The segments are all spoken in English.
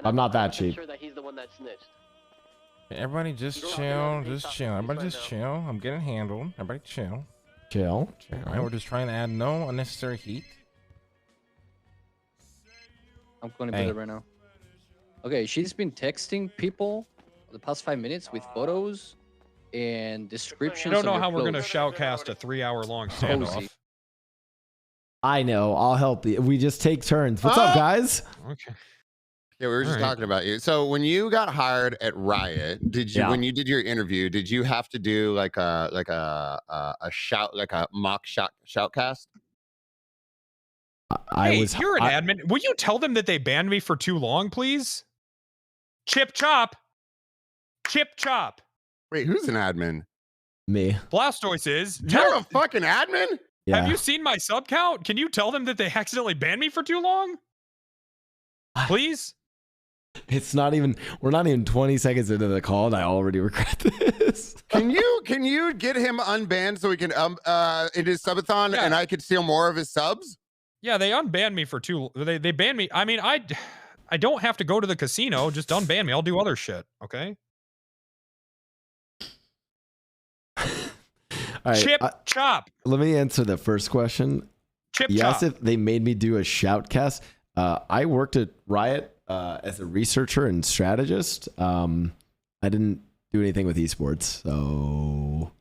I'm not that cheap. Sure that he's the one that snitched. Everybody just chill, just chill. Everybody just chill. I'm getting handled. Everybody chill. Chill. All right, we're just trying to add no unnecessary heat. I'm going to bed right now. Okay, she's been texting people the past 5 minutes with photos and descriptions. I don't know of how your we're going to clothes. shoutcast a 3-hour-long standoff. I know. I'll help you. We just take turns. What's up, guys? Okay. Yeah, we were just talking about you. So when you got hired at Riot, did you when you did your interview, did you have to do like a shout, like a mock shoutcast? You're an admin. Will you tell them that they banned me for too long, please? Chip chop. Chip chop. Wait, who's an admin? Me. Blastoise is. You're a fucking admin? Yeah. Have you seen my sub count? Can you tell them that they accidentally banned me for too long? Please? It's not even, we're not even 20 seconds into the call and I already regret this. Can you get him unbanned so we can in his subathon and I could steal more of his subs? Yeah, they unbanned me for they banned me. I mean, I don't have to go to the casino. Just unban me. I'll do other shit. Okay. All right, Chip chop. Let me answer the first question. Chip yes, chop. if they made me do a shoutcast. I worked at Riot as a researcher and strategist. I didn't do anything with esports, so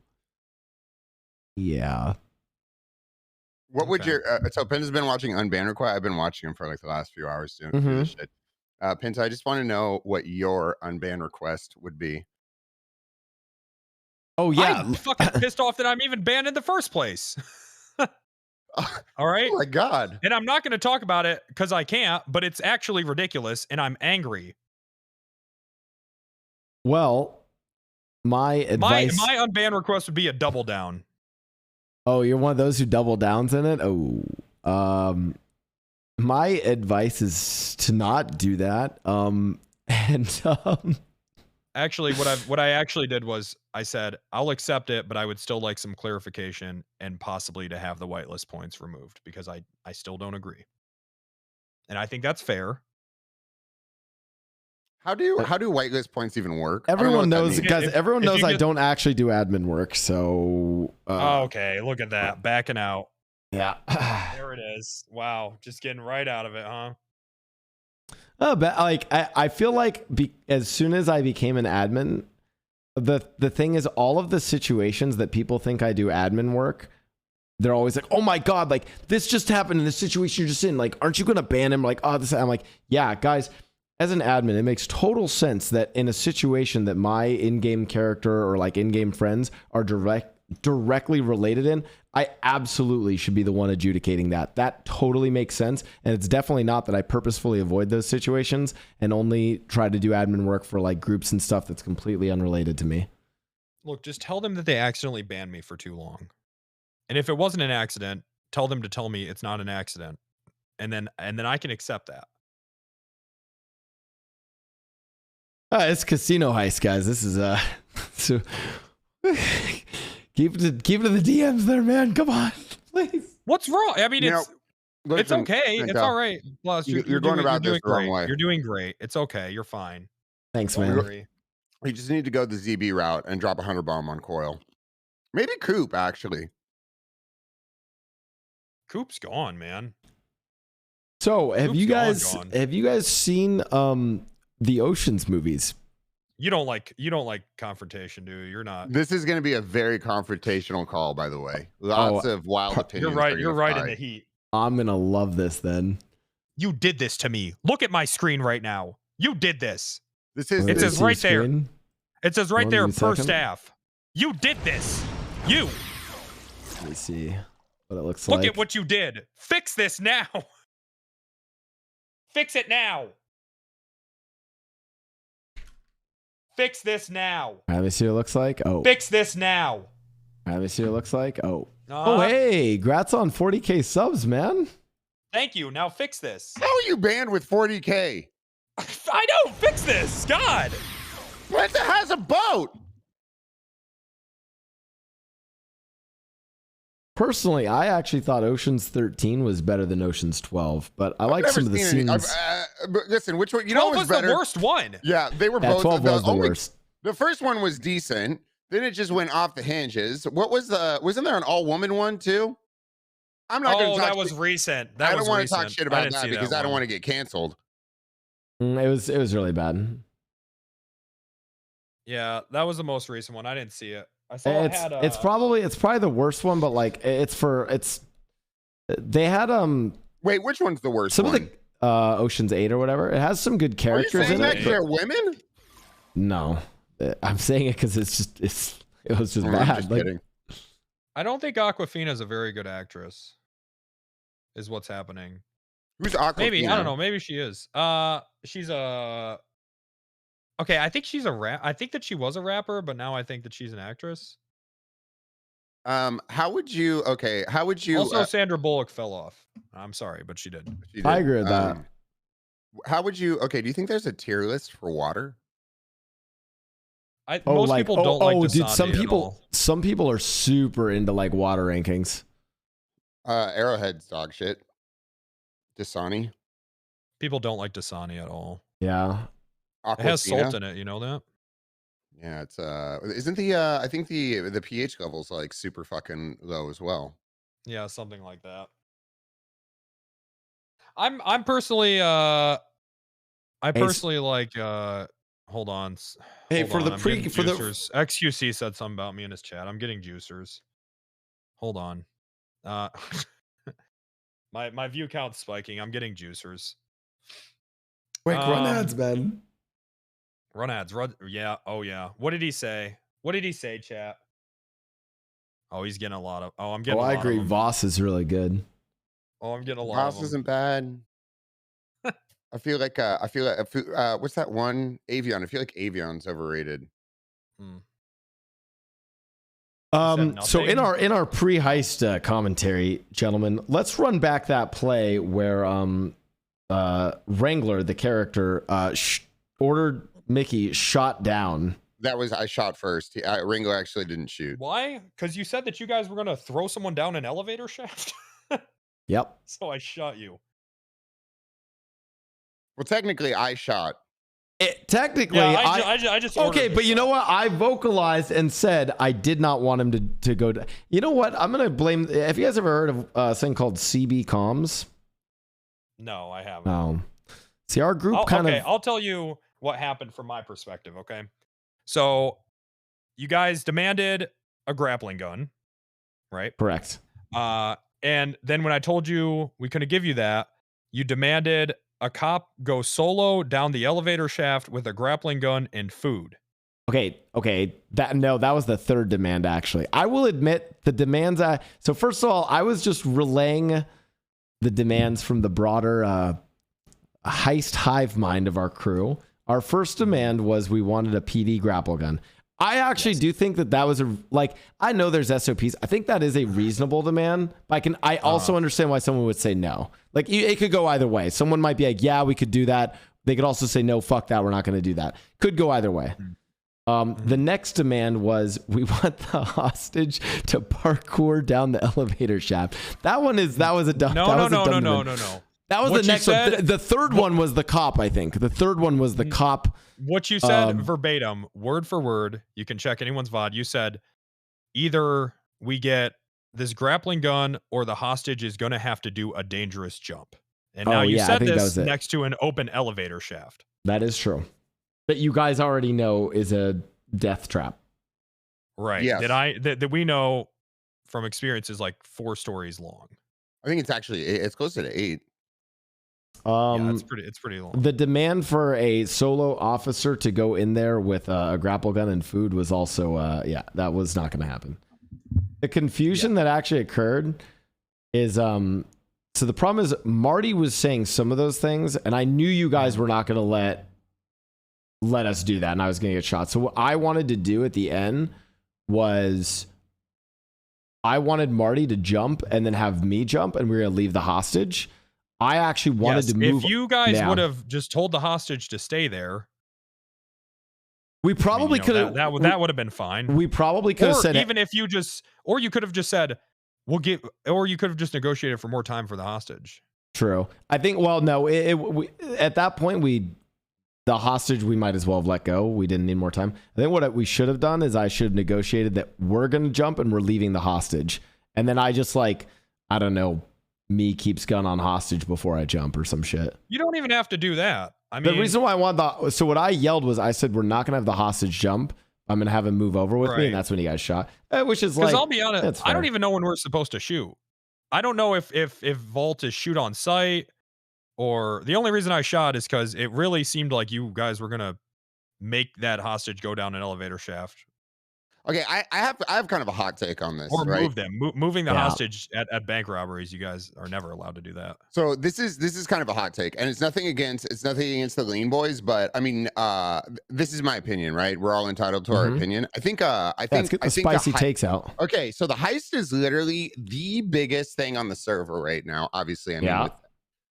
yeah. What would your so Penta's been watching Unban Request? I've been watching him for like the last few hours doing this shit. Penta, I just want to know what your unban request would be. Oh yeah, I'm fucking pissed off that I'm even banned in the first place. All right. Oh my god. And I'm not going to talk about it because I can't, but it's actually ridiculous and I'm angry. Well, my advice. My unban request would be a double down. Oh, you're one of those who double downs in it? Oh. My advice is to not do that. Actually, what I actually did was I said, I'll accept it, but I would still like some clarification and possibly to have the whitelist points removed because I still don't agree. And I think that's fair. How do whitelist points even work? Everyone knows, guys. Everyone knows I don't actually do admin work. So okay, look at that, backing out. Yeah, there it is. Wow, just getting right out of it, huh? But like I feel like as soon as I became an admin, the thing is, all of the situations that people think I do admin work, they're always like, oh my god, like this just happened in the situation you're just in. Like, aren't you gonna ban him? Like, oh, this. I'm like, yeah, guys. As an admin, it makes total sense that in a situation that my in-game character or like in-game friends are directly related in, I absolutely should be the one adjudicating that. That totally makes sense. And it's definitely not that I purposefully avoid those situations and only try to do admin work for like groups and stuff that's completely unrelated to me. Look, just tell them that they accidentally banned me for too long. And if it wasn't an accident, tell them to tell me it's not an accident. And then I can accept that. It's casino heist, guys. This is so keep it to the DMs there, man. Come on, please. What's wrong? I mean, it's okay. It's all right. Plus, you're going about this the wrong way. You're doing great. It's okay. You're fine. Thanks, man. You just need to go the ZB route and drop 100 bomb on Coil. Maybe Coop, actually. Coop's gone, man. So have you guys seen the Oceans movies? You don't like confrontation, dude. You're not. This is going to be a very confrontational call, by the way. Lots of wild opinions. You're right in the heat. I'm gonna love this then. You did this to me. Look at my screen right now. You did this. It says right there. It says right there per staff. You did this. You. Let me see what it looks like. Look at what you did. Fix this now. Fix it now. Fix this now. Let me see what it looks like. Oh. Fix this now. Let me see what it looks like. Oh. Oh, hey. Grats on 40K subs, man. Thank you. Now fix this. How are you banned with 40K? I don't fix this. God. Penta has a boat. personally, I actually thought Ocean's 13 was better than Ocean's 12, but I like some of the scenes. But listen, which one? You know, was better? The worst one. Yeah, they were both. 12 was the worst. The first one was decent. Then it just went off the hinges. What was wasn't there an all-woman one too? I'm not going to talk. That was recent. I don't want to talk shit about that because I don't want to get canceled. It was really bad. Yeah, that was the most recent one. I didn't see it. I saw it's probably the worst one, but like they had Wait, which one's the worst? Some of the Ocean's 8 or whatever. It has some good characters in it. They're women? No, I'm saying it because it was just bad. Kidding. I don't think Awkwafina's a very good actress. Is what's happening. Who's Awkwafina? Maybe, I don't know. Maybe she is. She's a. Okay, I think she's I think that she was a rapper, but now I think that she's an actress. How would you? Also, Sandra Bullock fell off. I'm sorry, but she did. I agree with that. How would you? Okay, do you think there's a tier list for water? Most people don't like Dasani dude, some people are super into like water rankings. Arrowhead's dog shit. Dasani. People don't like Dasani at all. Yeah. Aquafina. It has salt in it, you know that? Yeah, it's isn't the I think the pH level's like super fucking low as well. Yeah, something like that. I'm personally like hold on. Hey, Hold on. XQC said something about me in his chat. I'm getting juicers. Hold on. My view count's spiking. I'm getting juicers. Quick, run ads, man. Run ads. Yeah. Oh yeah. What did he say? Chat? Oh, he's getting a lot of. Oh, I'm getting. I agree. Voss is really good. Oh, I'm getting a lot. Voss isn't bad. I feel like what's that one? Avion. I feel like Avion's overrated. So in our pre-heist commentary, gentlemen, let's run back that play where Wrangler, the character, ordered Mickey shot down. That was I shot first. Wrangler actually didn't shoot. Why? Because you said that you guys were gonna throw someone down an elevator shaft. Yep. So I shot you. Well, technically, I shot. Technically, I just okay, but you know what? I vocalized and said I did not want him to go to. You know what? I'm gonna blame. Have you guys ever heard of a thing called CB comms? No, I haven't. See, our group I'll tell you what happened from my perspective. Okay, so you guys demanded a grappling gun, right? Correct. And then when I told you we couldn't give you that, you demanded a cop go solo down the elevator shaft with a grappling gun and food. Okay. That was the third demand, actually. I will admit the demands. So first of all, I was just relaying the demands from the broader heist hive mind of our crew. Our first demand was we wanted a PD grapple gun. I actually do think that was I know there's SOPs. I think that is a reasonable demand, but I also understand why someone would say no. Like it could go either way. Someone might be like, yeah, we could do that. They could also say, no, fuck that. We're not going to do that. Could go either way. The next demand was we want the hostage to parkour down the elevator shaft. That was a dumb. No. That was the next one. The third one was the cop, I think. The third one was the cop. What you said verbatim, word for word, you can check anyone's VOD. You said either we get this grappling gun or the hostage is going to have to do a dangerous jump. And now you said this next to an open elevator shaft. That is true. That you guys already know is a death trap. Right. Yes. That we know from experience is like 4 stories long. I think it's closer to 8. Yeah, it's pretty long. The demand for a solo officer to go in there with a grapple gun and food was also that was not going to happen. The confusion that actually occurred is so the problem is Marty was saying some of those things and I knew you guys were not going to let us do that and I was going to get shot. So what I wanted to do at the end was I wanted Marty to jump and then have me jump and we were going to leave the hostage. I actually wanted to move. If you guys would have just told the hostage to stay there, we probably could have. That would have been fine. We probably could have said, even if you just, or you could have just said, we'll get, or you could have just negotiated for more time for the hostage. True. I think. Well, no. At that point, the hostage we might as well have let go. We didn't need more time. I think what we should have done is I should have negotiated that we're gonna jump and we're leaving the hostage, and then I just I don't know, me keeps gun on hostage before I jump or some shit. You don't even have to do that. I mean, the reason why I want so what I yelled was I said we're not gonna have the hostage jump. I'm gonna have him move over with me, and that's when you guys shot. Which is because I'll be honest, I don't even know when we're supposed to shoot. I don't know if Vault is shoot on site, or the only reason I shot is because it really seemed like you guys were gonna make that hostage go down an elevator shaft. Okay, I have kind of a hot take on this. Or right? move them. Moving the hostage at bank robberies, you guys are never allowed to do that. So this is kind of a hot take, and it's nothing against the Cleanbois, but I mean, this is my opinion, right? We're all entitled to our opinion. I think let's get the spicy takes out. Okay, so the heist is literally the biggest thing on the server right now. Obviously, I mean,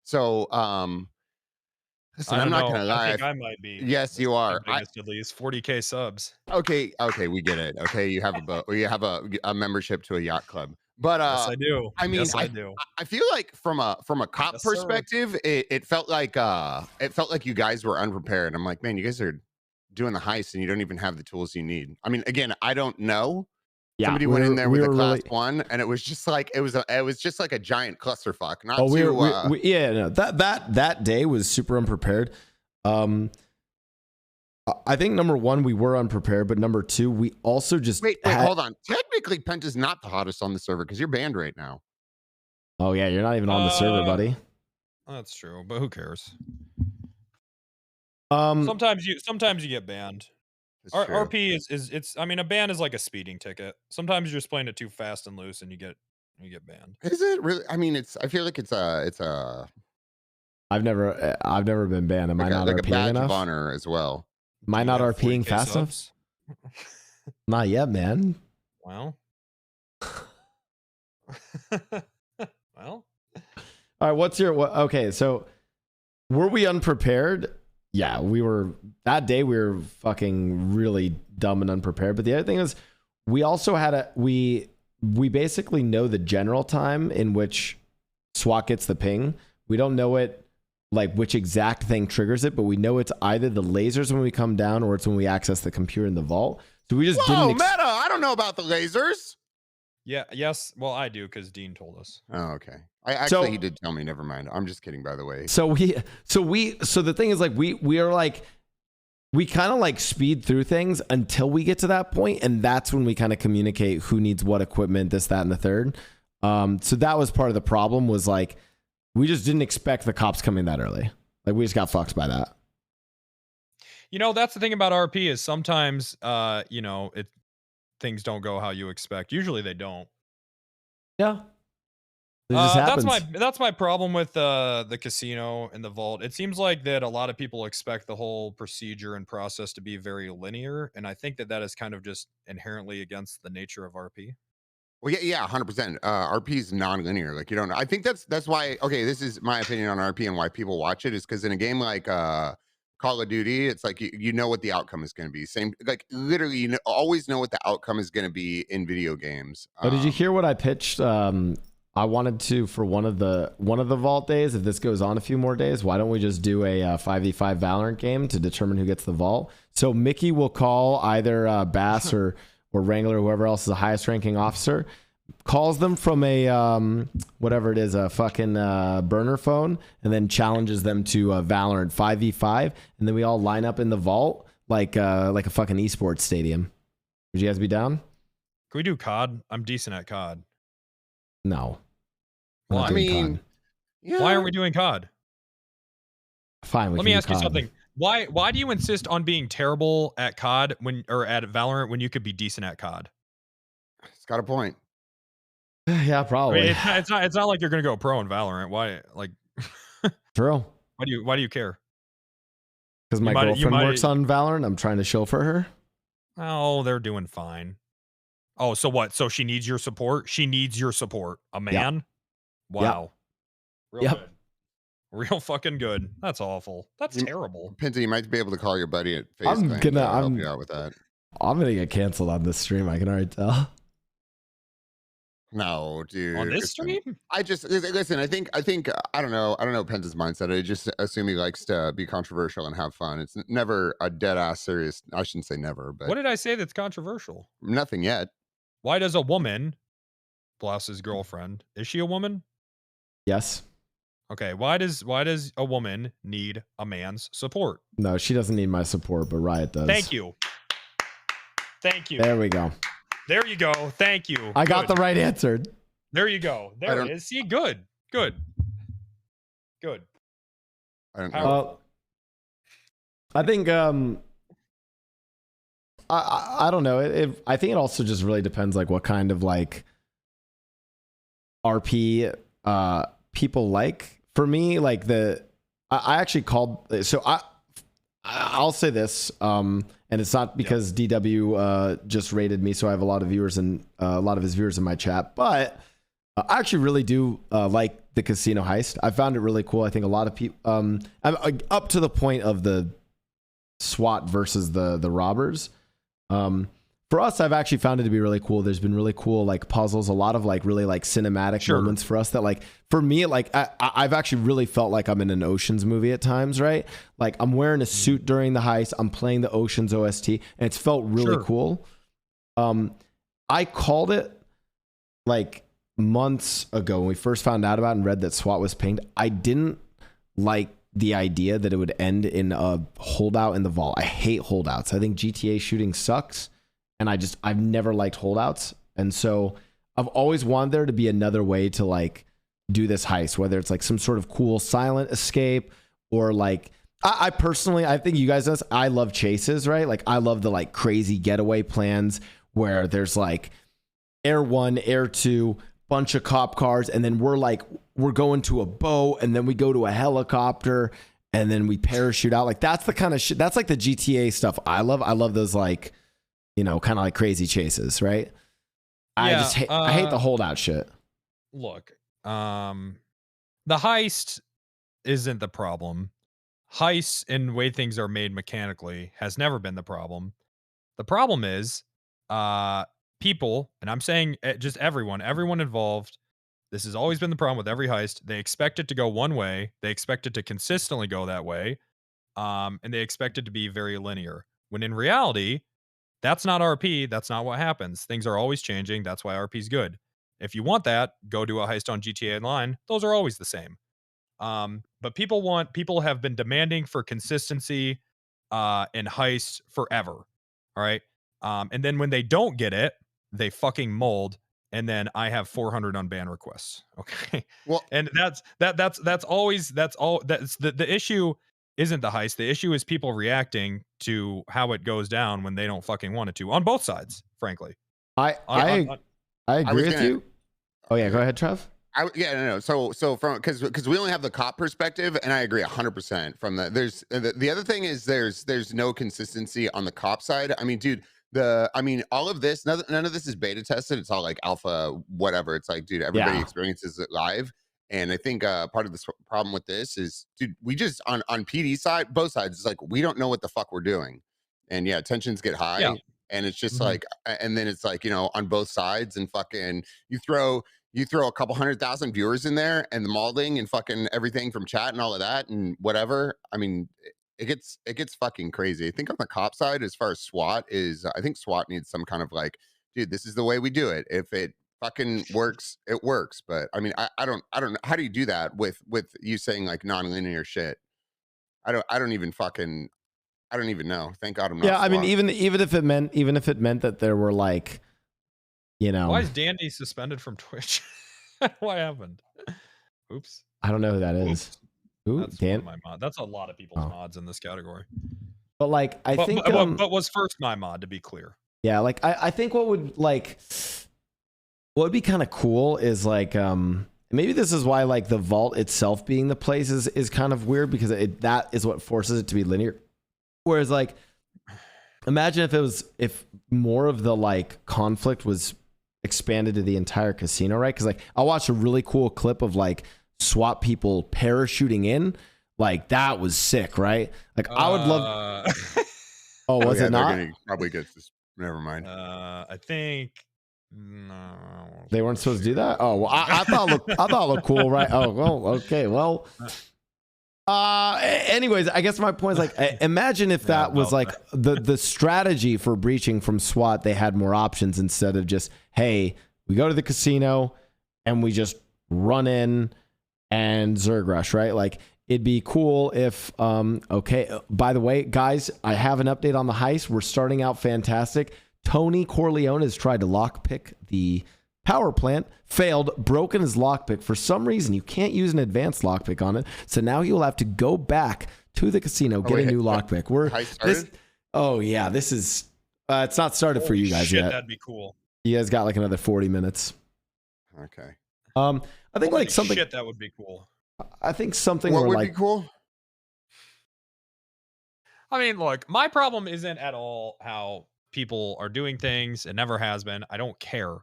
so listen, I'm not gonna lie. I think I might be. Yes, you are. At least 40K subs. Okay, we get it. Okay, you have a boat, or you have a membership to a yacht club. But yes, I do. I mean, yes, I do. I feel like from a cop perspective, it felt like you guys were unprepared. I'm like, man, you guys are doing the heist and you don't even have the tools you need. I mean, again, I don't know. Yeah, somebody went in there with a class 1, and it was just like it was just like a giant clusterfuck. Not that day was super unprepared. I think number 1, we were unprepared, but number 2, we also just wait, hold on. Technically, Penta's not the hottest on the server because you're banned right now. Oh yeah, you're not even on the server, buddy. That's true, but who cares? Sometimes you get banned. RP is I mean, a ban is like a speeding ticket. Sometimes you're just playing it too fast and loose and you get banned. Is it really? I mean, I feel like it's I've never been banned. Am I not RPing a badge enough? Of honor as well. Am I not RPing fast enough? Not yet, man. Well. Well. All right, okay, so were we unprepared? Yeah, we were. That day we were fucking really dumb and unprepared. But the other thing is, we also had we basically know the general time in which SWAT gets the ping. We don't know it, like which exact thing triggers it, but we know it's either the lasers when we come down or it's when we access the computer in the vault. So we just didn't. Meta! I don't know about the lasers. Yeah. Yes. Well, I do because Dean told us. Oh, okay. He did tell me. Never mind. I'm just kidding, by the way. So the thing is, like, we are like, we kind of like speed through things until we get to that point, and that's when we kind of communicate who needs what equipment, this, that, and the third. So that was part of the problem. Was like, we just didn't expect the cops coming that early. Like, we just got fucked by that. You know, that's the thing about RP is sometimes, things don't go how you expect. Usually they don't. Yeah. That's my problem with the casino and the vault. It seems like that a lot of people expect the whole procedure and process to be very linear, and I think that is kind of just inherently against the nature of RP. Well, yeah, 100%. RP is non-linear. Like, you don't. I think that's why. Okay, this is my opinion on RP and why people watch it is because in a game like Call of Duty, it's like you know what the outcome is going to be. Same, like literally, you always know what the outcome is going to be in video games. But did you hear what I pitched? I wanted to, for one of the vault days, if this goes on a few more days, why don't we just do a 5v5 Valorant game to determine who gets the vault? So Mickey will call either Bass or Wrangler, whoever else is the highest ranking officer, calls them from a whatever it is, a fucking burner phone, and then challenges them to Valorant 5v5, and then we all line up in the vault like a fucking esports stadium. Would you guys be down? Can we do COD? I'm decent at COD. No. Well, I mean, why aren't we doing COD? Fine. Let me ask you something. Why do you insist on being terrible at COD or at Valorant when you could be decent at COD? It's got a point. Yeah, probably. I mean, it's not like you're gonna go pro in Valorant. Why? Like, true. Why do you care? Because my girlfriend works on Valorant. I'm trying to chauffeur her. Oh, they're doing fine. Oh, so what? So she needs your support? She needs your support. A man? Yep. Wow. Yep. Real good. Real fucking good. That's awful. That's terrible. Penta, you might be able to call your buddy at FaceTime to help you out with that. I'm gonna get canceled on this stream. I can already tell. No, dude. On this stream? I just listen. I think I don't know Penta's mindset. I just assume he likes to be controversial and have fun. It's never a dead ass serious. I shouldn't say never, but What did I say that's controversial? nothing yet. Why does a woman, Blouse's girlfriend, is she a woman? Yes. Okay, why does a woman need a man's support? No, she doesn't need my support, but Riot does. Thank you. Thank you. There we go. There you go. Thank you. I got the right answer. There you go. There it is. See, good. Good. Good. I don't know. I think I don't know. I think it also just really depends like what kind of like RP people like. For me, like I actually called, so I'll say this, and it's not because DW just rated me, so I have a lot of viewers and a lot of his viewers in my chat, but I actually really do like the casino heist. I found it really cool. I think a lot of people, I'm up to the point of the SWAT versus the robbers. For us, I've actually found it to be really cool. There's been really cool like puzzles, a lot of like really like cinematic moments for us that like, for me, like I've actually really felt like I'm in an Oceans movie at times, right? Like I'm wearing a suit during the heist. I'm playing the Oceans OST and it's felt really cool. I called it like months ago when we first found out about it and read that SWAT was pinged. I didn't like the idea that it would end in a holdout in the vault. I hate holdouts. I think GTA shooting sucks. And I've never liked holdouts. And so I've always wanted there to be another way to like do this heist, whether it's like some sort of cool silent escape or like, I personally, I think you guys know this, I love chases, right? Like I love the like crazy getaway plans where there's like Air 1, Air 2, bunch of cop cars. And then we're going to a boat and then we go to a helicopter and then we parachute out. Like that's the kind of shit. That's like the GTA stuff I love. I love those like, you know, kind of like crazy chases, right? I hate the holdout shit. Look, the heist isn't the problem. Heists and the way things are made mechanically has never been the problem. The problem is people, and I'm saying just everyone involved. This has always been the problem with every heist. They expect it to go one way. They expect it to consistently go that way. And they expect it to be very linear. When in reality, that's not RP. That's not what happens. Things are always changing. That's why RP is good. If you want that, go do a heist on GTA Online. Those are always the same. But people have been demanding for consistency in heists forever. All right. And then when they don't get it, they fucking mold. And then I have 400 unban requests. Okay. Well, and that's all. That's the issue. Isn't the heist. The issue is people reacting to how it goes down when they don't fucking want it to on both sides, frankly. I agree with you. Oh yeah, go ahead, Trav. So from because we only have the cop perspective, and I agree 100% from that. There's the other thing is there's no consistency on the cop side. I mean, dude, all of this, none of this is beta tested. It's all like alpha, whatever. It's like, dude, everybody experiences it live. And I think part of the problem with this is, dude, we just on PD side, both sides, it's like we don't know what the fuck we're doing, and yeah, tensions get high, and it's just like, and then it's like, you know, on both sides, and fucking you throw a couple 100,000 viewers in there, and the molding and fucking everything from chat and all of that and whatever. I mean, it gets fucking crazy. I think on the cop side, as far as SWAT is, I think SWAT needs some kind of like, dude, this is the way we do it. If it fucking works, it works. But I mean, I don't know. How do you do that with you saying like non-linear shit? I don't even know. Thank God I'm not. Yeah, I mean, even if it meant that there were like, you know, why is Dandy suspended from Twitch? What happened? Oops. I don't know who that is. Who? That's Dan? my mod. That's a lot of people's mods in this category. But like, I think, but was first my mod, to be clear. Yeah, like I think what would be kind of cool is like maybe this is why like the vault itself being the place is kind of weird, because that is what forces it to be linear. Whereas like imagine if more of the like conflict was expanded to the entire casino, right? Because like I watched a really cool clip of like SWAT people parachuting in, like that was sick, right? Like I would love. Oh, was it not? Probably get this. Never mind. I think No. They weren't supposed to do that. Oh, well, I thought it looked cool, right? Oh, well, okay, well. Anyways, I guess my point is like, imagine if that was like the strategy for breaching from SWAT. They had more options instead of just, hey, we go to the casino and we just run in and Zerg rush, right? Like, it'd be cool if, okay, by the way, guys, I have an update on the heist. We're starting out fantastic. Tony Corleone has tried to lockpick the power plant, failed, broken his lockpick. For some reason, you can't use an advanced lockpick on it. So now he will have to go back to the casino, get a new lockpick. Oh yeah, this is, it's not started for you guys yet. That'd be cool. You guys got like another 40 minutes. Okay. I think like something. Shit, that would be cool. I think something what where would like be cool? I mean, look, my problem isn't at all how people are doing things. It never has been. I don't care.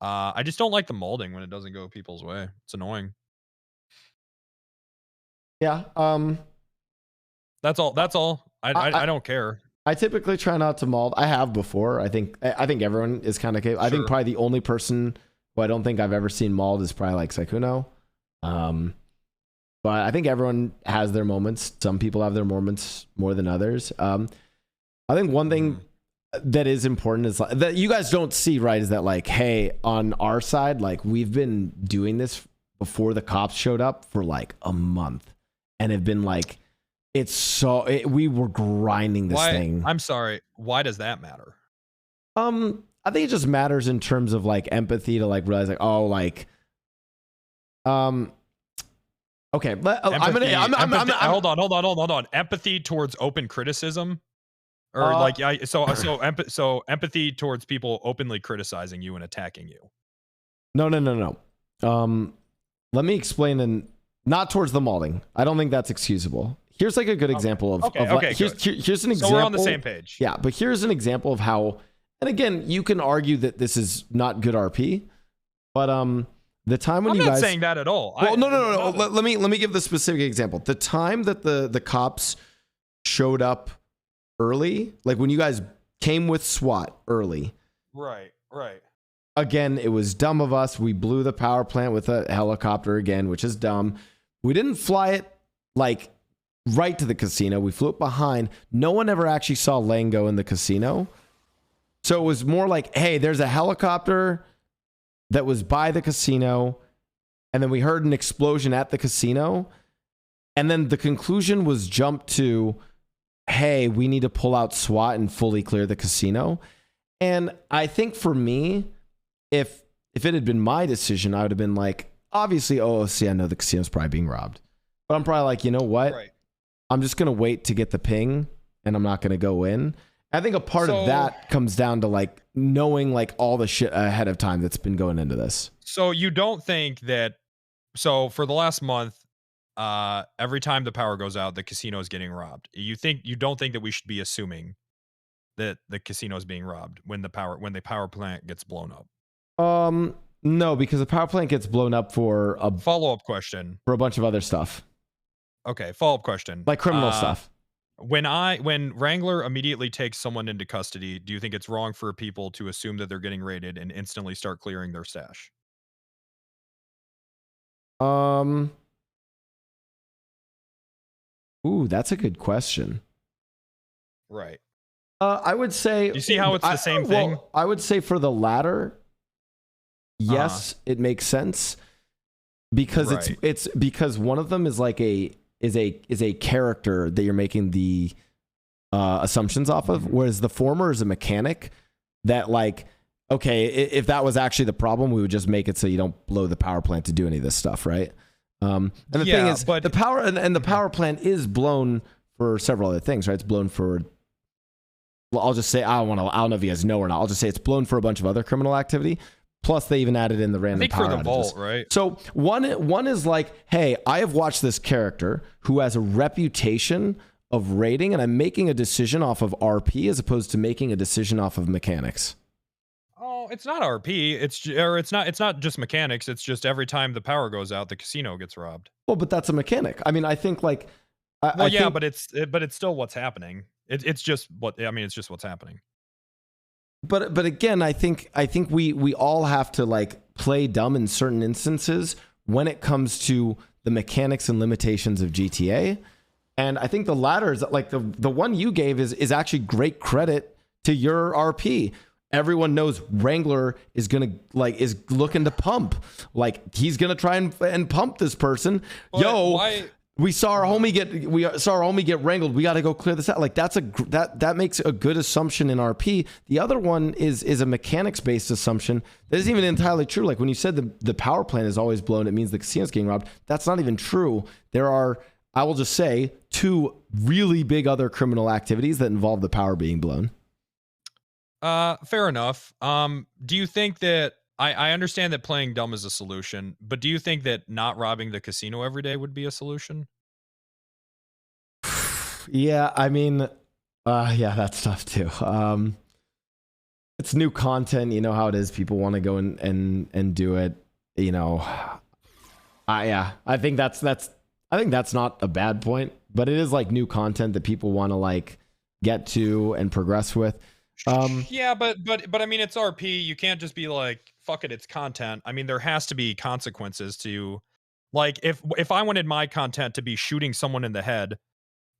I just don't like the molding when it doesn't go people's way. It's annoying. yeah. That's all. I don't care. I typically try not to mold. I have before. I think everyone is kind of capable. I think probably the only person who I don't think I've ever seen mauled is probably like Sykkuno. But I think everyone has their moments. Some people have their moments more than others. I think one thing that is important is like, that you guys don't see, right, is that like, hey, on our side, like we've been doing this before the cops showed up for like a month and have been like, we were grinding this thing. I'm sorry. Why does that matter? I think it just matters in terms of like empathy to like realize like, oh, like, okay, but hold on. Empathy towards open criticism, or so empathy towards people openly criticizing you and attacking you. No. Let me explain. And not towards the mauling. I don't think that's excusable. Here's like a good example of here's an example. So we're on the same page. Yeah, but here's an example of how. And again, you can argue that this is not good RP, but the time when I'm you not guys saying that at all. Well, no. Let me give the specific example. The time that the cops showed up early, like when you guys came with SWAT early. Right. Again, it was dumb of us. We blew the power plant with a helicopter again, which is dumb. We didn't fly it like right to the casino. We flew it behind. No one ever actually saw Lango in the casino. So it was more like, hey, there's a helicopter that was by the casino, and then we heard an explosion at the casino, and then the conclusion was jumped to, hey, we need to pull out SWAT and fully clear the casino. And I think for me, if it had been my decision, I would have been like, obviously, I know the casino's probably being robbed, but I'm probably like, you know what? Right. I'm just gonna wait to get the ping, and I'm not gonna go in. I think a part of that comes down to like knowing like all the shit ahead of time that's been going into this. So you don't think that, so for the last month, every time the power goes out, the casino is getting robbed. You don't think that we should be assuming that the casino is being robbed when the power plant gets blown up? No, because the power plant gets blown up for a follow-up question for a bunch of other stuff. Okay, follow-up question. Like criminal stuff. When Wrangler immediately takes someone into custody, do you think it's wrong for people to assume that they're getting raided and instantly start clearing their stash? Ooh, that's a good question. Right. I would say. You see how it's the same thing? Well, I would say for the latter, yes, it makes sense because it's because one of them is like is a character that you're making the assumptions off of, whereas the former is a mechanic that like, okay, if that was actually the problem, we would just make it so you don't blow the power plant to do any of this stuff, right? And the thing is, the power and the power plant is blown for several other things, right? It's blown for, well, I'll just say, I don't know if you guys know or not. I'll just say it's blown for a bunch of other criminal activity. Plus, they even added in the random power for the outages. vault, right? So one is like, hey, I have watched this character who has a reputation of raiding, and I'm making a decision off of RP as opposed to making a decision off of mechanics. Oh, it's not RP. It's not just mechanics. It's just every time the power goes out, the casino gets robbed. Well, but that's a mechanic. I mean, I think like. But it's still what's happening. It's just what's happening. but again, I think we all have to like play dumb in certain instances when it comes to the mechanics and limitations of GTA. And I think the latter is like the one you gave is actually great credit to your RP. Everyone knows Wrangler is looking to pump. Like he's gonna try and pump this person. We saw our homie get wrangled. We got to go clear this out. Like that makes a good assumption in RP. The other one is a mechanics based assumption that isn't even entirely true. Like when you said the power plant is always blown, it means the casino's getting robbed. That's not even true. There are, I will just say, 2 really big other criminal activities that involve the power being blown. Fair enough. Do you think that I understand that playing dumb is a solution, but do you think that not robbing the casino every day would be a solution? Yeah, I mean, yeah, that's tough too. It's new content, you know how it is. People want to go and do it, you know. I think that's not a bad point, but it is like new content that people want to like get to and progress with. Yeah, but I mean, it's RP. You can't just be like, fuck it, it's content. I mean, there has to be consequences to, like, if I wanted my content to be shooting someone in the head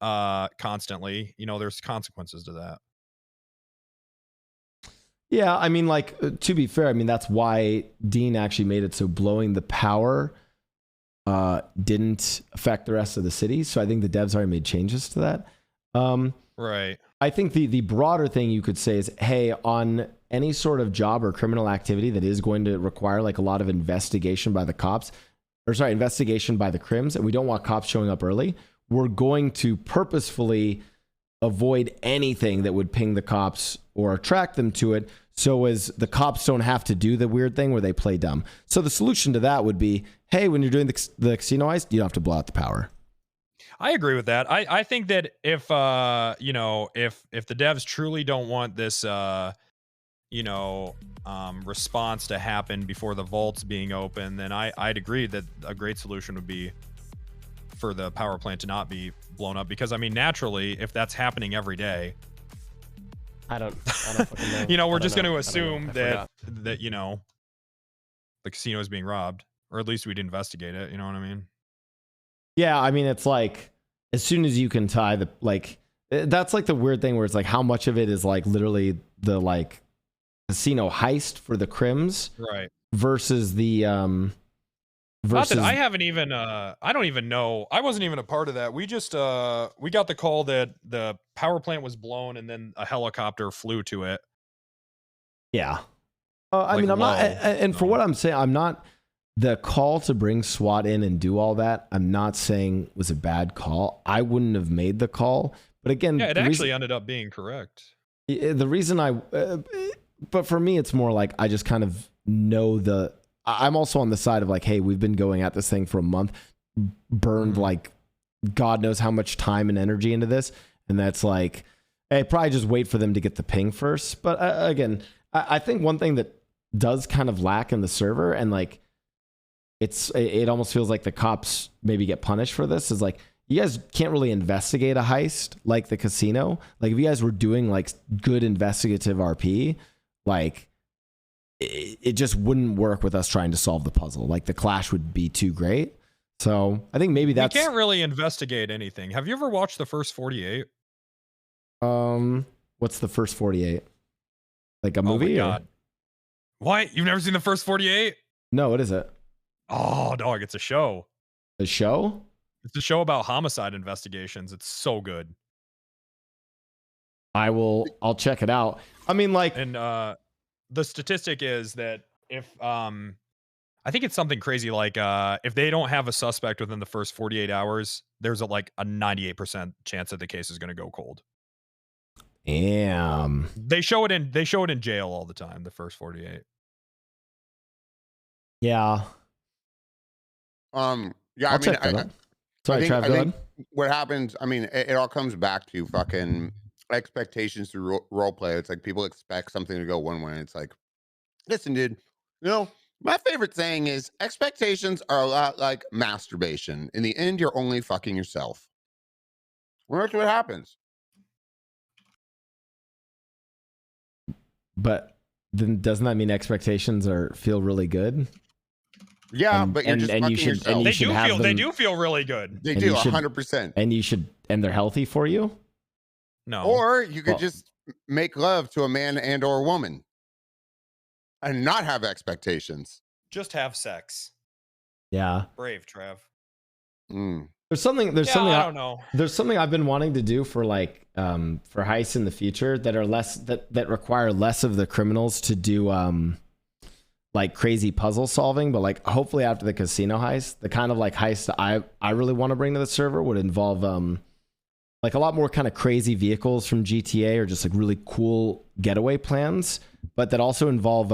constantly, you know, there's consequences to that. Yeah, I mean, like, to be fair, I mean, that's why Dean actually made it so blowing the power didn't affect the rest of the city. So I think the devs already made changes to that. Right. I think the broader thing you could say is, hey, on any sort of job or criminal activity that is going to require like a lot of investigation by the cops, investigation by the crims, and we don't want cops showing up early, we're going to purposefully avoid anything that would ping the cops or attract them to it, so as the cops don't have to do the weird thing where they play dumb. So the solution to that would be, hey, when you're doing the casino heist, you don't have to blow out the power. I agree with that. I think that if you know, if the devs truly don't want this you know, response to happen before the vaults being open, then I'd agree that a great solution would be for the power plant to not be blown up, because I mean, naturally, if that's happening every day, I don't fucking know. you know, we're just going to assume that you know, the casino is being robbed, or at least we'd investigate it. You know what I mean? Yeah, I mean, it's like as soon as you can tie the like, that's like the weird thing where it's like how much of it is like literally the like casino heist for the crims, right, versus the Not that I haven't even I don't even know. I wasn't even a part of that. We just we got the call that the power plant was blown and then a helicopter flew to it. Yeah. I Like mean, I'm low, not, and for what I'm saying, I'm not, the call to bring SWAT in and do all that, I'm not saying was a bad call. I wouldn't have made the call. But again, yeah, it actually ended up being correct. The reason but for me, it's more like I just kind of know I'm also on the side of like, hey, we've been going at this thing for a month, burned like God knows how much time and energy into this. And that's like, hey, probably just wait for them to get the ping first. But again, I think one thing that does kind of lack in the server, and like it almost feels like the cops maybe get punished for this, is like, you guys can't really investigate a heist like the casino. Like if you guys were doing like good investigative RP, like it just wouldn't work with us trying to solve the puzzle. Like the clash would be too great. So I think maybe that's, we can't really investigate anything. Have you ever watched the first 48? What's the first 48? Like a movie? Oh my God. What? You've never seen the first 48? No, what is it? Oh, dog, it's a show. A show? It's a show about homicide investigations. It's so good. I'll check it out. I mean, like, and the statistic is that if I think it's something crazy like if they don't have a suspect within the first 48 hours, there's a 98% chance that the case is going to go cold. Damn. They show it in jail all the time, the first 48. Yeah. Yeah, Sorry, Trav, go ahead. What happens, I mean, it all comes back to fucking expectations through role play. It's like people expect something to go one way. It's like, listen, dude, you know, my favorite saying is expectations are a lot like masturbation. In the end, you're only fucking yourself. Well, that's what happens. but then doesn't that mean expectations feel really good? Yeah, And- but you're and- just and you fucking should- yourself. and They you should do have feel they them- do feel really good. They and do you should- 100%. And they're healthy for you. No. Or you could Well- just make love to a man and or woman and not have expectations. just have sex. Yeah. Brave, Trav. Mm. There's something I don't know. there's something I've been wanting to do for like for heists in the future that are less that require less of the criminals to do like crazy puzzle solving, but like hopefully after the casino heist, the kind of like heist I really want to bring to the server would involve like a lot more kind of crazy vehicles from GTA or just like really cool getaway plans, but that also involve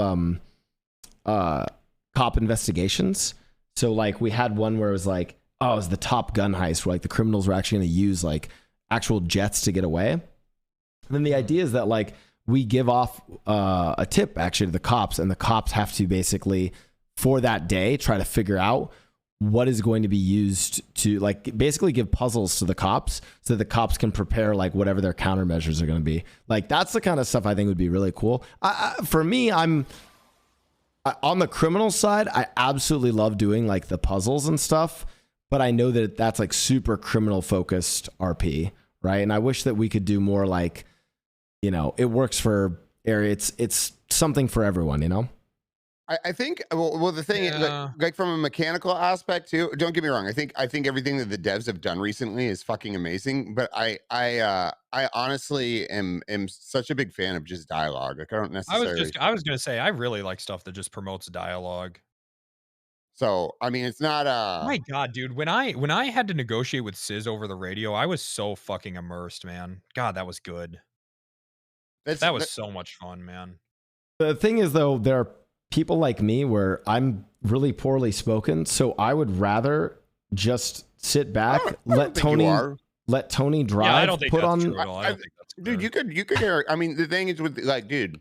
cop investigations. So like we had one where it was like, oh, it was the Top Gun heist where like the criminals were actually going to use like actual jets to get away. And then the idea is that like we give off a tip actually to the cops, and the cops have to basically for that day try to figure out what is going to be used to like basically give puzzles to the cops so that the cops can prepare like whatever their countermeasures are going to be. Like that's the kind of stuff I think would be really cool. For me, I'm on the criminal side. I absolutely love doing like the puzzles and stuff, but I know that that's like super criminal focused RP, right? And I wish that we could do more like, you know, it works for area. It's something for everyone, you know? I think well the thing is like from a mechanical aspect too, don't get me wrong, I think everything that the devs have done recently is fucking amazing, but I honestly am such a big fan of just dialogue. Like I don't necessarily I was gonna say I really like stuff that just promotes dialogue. so I mean it's not My God, dude, when I had to negotiate with Sizz over the radio, I was so fucking immersed, man. God, that was good. That was so much fun, man. The thing is though, there are people like me where I'm really poorly spoken, so I would rather just sit back, let Tony drive. Yeah, I don't think put that's on. true at all. I don't think that's dude, fair. you could hear. I mean, the thing is with like, dude,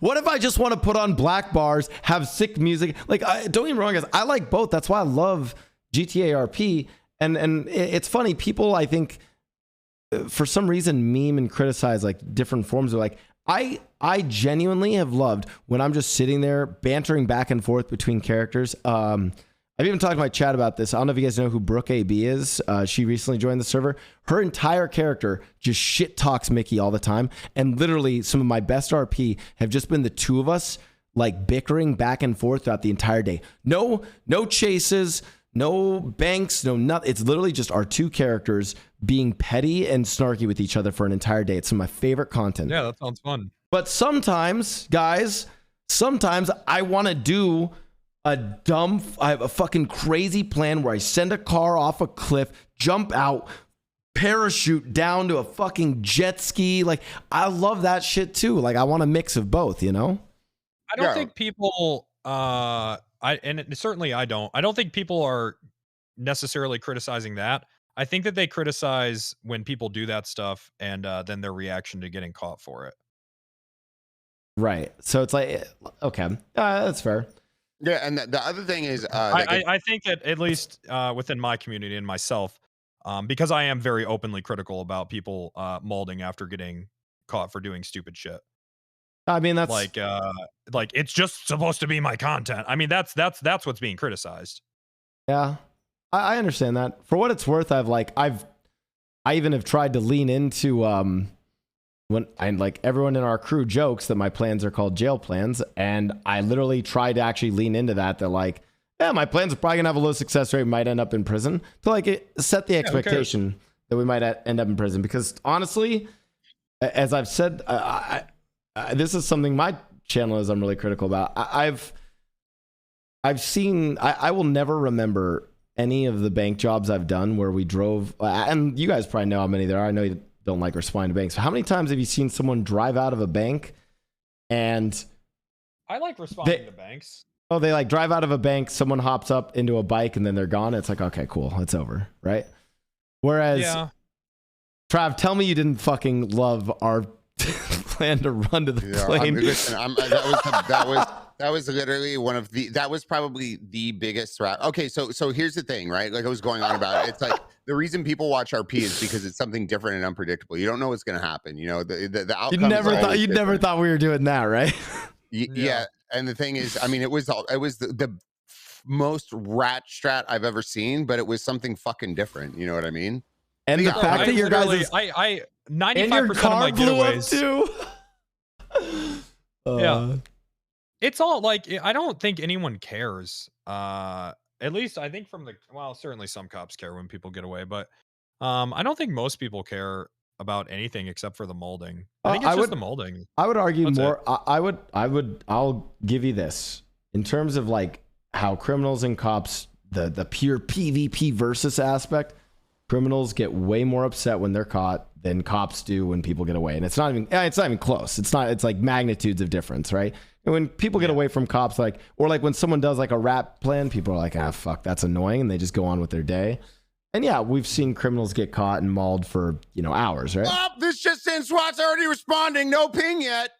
What if I just want to put on black bars, have sick music? Like, don't get me wrong, guys. I like both. That's why I love GTA RP. And it's funny. People, I think, for some reason, meme and criticize like different forms of like. I genuinely have loved when I'm just sitting there bantering back and forth between characters. I've even talked to my chat about this. I don't know if you guys know who Brooke AB is. She recently joined the server. Her entire character just shit talks Mickey all the time. And literally some of my best RP have just been the two of us like bickering back and forth throughout the entire day. No chases, no banks, no nothing. It's literally just our two characters being petty and snarky with each other for an entire day. It's some of my favorite content. Yeah, that sounds fun. But sometimes, guys, I want to do I have a fucking crazy plan where I send a car off a cliff, jump out, parachute down to a fucking jet ski. Like, I love that shit too. Like, I want a mix of both, you know? I don't think people certainly I don't think people are necessarily criticizing that. I think that they criticize when people do that stuff and then their reaction to getting caught for it. Right. So it's like, okay, that's fair. yeah. And the other thing is, I think that at least within my community and myself, because I am very openly critical about people molding after getting caught for doing stupid shit. I mean, that's like it's just supposed to be my content. I mean, that's what's being criticized. yeah, I understand that. For what it's worth, I even have tried to lean into when I like everyone in our crew jokes that my plans are called jail plans, and I literally try to actually lean into that like, yeah, my plans are probably gonna have a low success rate, might end up in prison, to like set the expectation that we might end up in prison. Because honestly, as I've said, this is something my channel is I'm really critical about. I've seen I will never remember any of the bank jobs I've done where we drove, and you guys probably know how many there are. I know you don't like responding to banks. How many times have you seen someone drive out of a bank and I like responding to banks. Oh, they like drive out of a bank, someone hops up into a bike and then they're gone. It's like, okay, cool, it's over, right? Whereas, Trav, tell me you didn't fucking love our plan to run to the Yeah, plane. listen, that was literally that was probably the biggest threat. Okay, so here's the thing, right? Like I was going on about it. It's like the reason people watch RP is because it's something different and unpredictable. You don't know what's going to happen. You know, the outcome. You never thought we were doing that, right? Yeah, and the thing is, I mean, it was the most rat strat I've ever seen, but it was something fucking different. You know what I mean? And the fact that your guys' I 95% and your of car my blew up getaways. too. Yeah. It's all like I don't think anyone cares. At least I think certainly some cops care when people get away, but I don't think most people care about anything except for the molding. I think it's just the molding. I would argue That's more. I'll give you this in terms of like how criminals and cops, the pure PvP versus aspect. Criminals get way more upset when they're caught than cops do when people get away, and it's not even close. It's like magnitudes of difference, right? And when people get away from cops, or when someone does like a rap plan, people are like, ah, fuck, that's annoying, and they just go on with their day. And yeah, we've seen criminals get caught and mauled for hours, right? Oh, this just in, SWAT's already responding. No ping yet.